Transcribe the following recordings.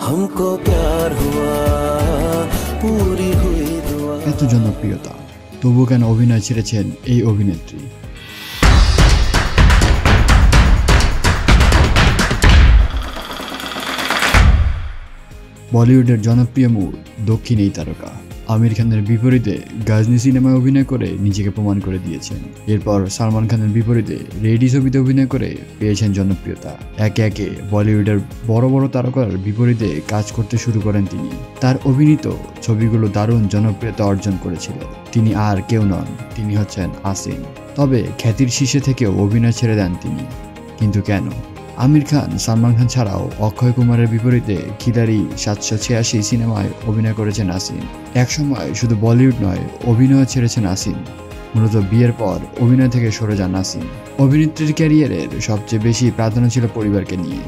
हमको प्यार हुआ पूरी हुई दुआ। এত জনপ্রিয়তা, তবু কেন অভিনয় ছেড়েছেন এই অভিনেত্রী? বলিউডের জনপ্রিয় মুখ দক্ষিণ এই তারকা আমির খানের বিপরীতে গাজনি সিনেমায় অভিনয় করে নিজেকে প্রমাণ করে দিয়েছেন। এরপর সালমান খানের বিপরীতে রেডি ছবিতে অভিনয় করে পেয়েছেন জনপ্রিয়তা। একে একে বলিউডের বড় বড় তারকার বিপরীতে কাজ করতে শুরু করেন তিনি। তার অভিনীত ছবিগুলো দারুণ জনপ্রিয়তা অর্জন করেছিল। তিনি আর কেউ নন, তিনি হচ্ছেন আসিন। তবে খ্যাতির শীর্ষে থেকেও অভিনয় ছেড়ে দেন তিনি, কিন্তু কেন? আমির খান, সালমান খান ছাড়াও অক্ষয় কুমারের বিপরীতে খিলাড়ি 786 সিনেমায় অভিনয় করেছেন আসিন। একসময় শুধু বলিউড নয়, অভিনয় ছেড়েছেন আসিন। মূলত বিয়ের পর অভিনয় থেকে সরে যান আসিন। অভিনেত্রীর ক্যারিয়ারের সবচেয়ে বেশি প্রাধান্য ছিল পরিবারকে নিয়ে।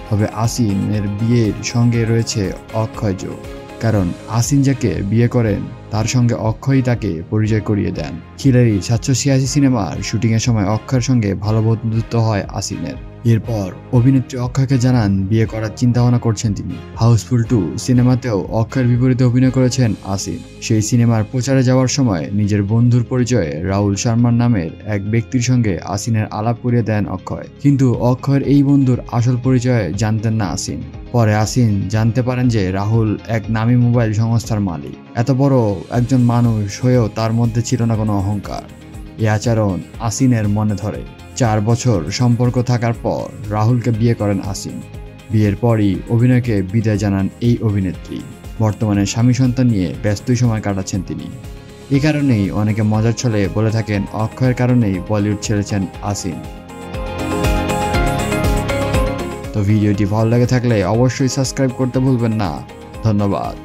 তবে আসিনের বিয়ের সঙ্গে রয়েছে অক্ষয় যোগ, কারণ আসিন যাকে বিয়ে করেন তার সঙ্গে অক্ষয়ই তাকে পরিচয় করিয়ে দেন। খিলাড়ি 786 সিনেমার শুটিংয়ের সময় অক্ষয়ের সঙ্গে ভালো বন্ধুত্ব হয় আসিনের। এরপর অভিনেত্রী অক্ষয়কে জানান বিয়ে করার চিন্তা ভাবনা করছেন তিনি। হাউসফুল 2 সিনেমাতেও অক্ষয়ের বিপরীতে অভিনয় করেছেন আসিন। সেই সিনেমার প্রচারে যাওয়ার সময় নিজের বন্ধুর পরিচয়ে রাহুল শর্মার নামের এক ব্যক্তির সঙ্গে আসিনের আলাপ করিয়ে দেন অক্ষয়। কিন্তু অক্ষয়ের এই বন্ধুর আসল পরিচয় জানতেন না আসিন। পরে আসিন জানতে পারেন যে রাহুল এক নামী মোবাইল সংস্থার মালিক। এত বড় একজন মানুষ হয়েও তার মধ্যে ছিল না কোনো অহংকার। এই আচরণ আসিনের মনে ধরে। 4 বছর সম্পর্ক থাকার পর রাহুলকে বিয়ে করেন আসিন। বিয়ের পরই অভিনয়কে বিদায় জানান এই অভিনেত্রী। বর্তমানে স্বামী সন্তান নিয়ে ব্যস্তই সময় কাটাচ্ছেন তিনি। এ কারণেই অনেকে মজার ছলে বলে থাকেন অক্ষয়ের কারণেই বলিউড ছেড়েছেন আসিন। তো ভিডিওটি ভালো লাগে থাকলে অবশ্যই সাবস্ক্রাইব করতে ভুলবেন না। ধন্যবাদ।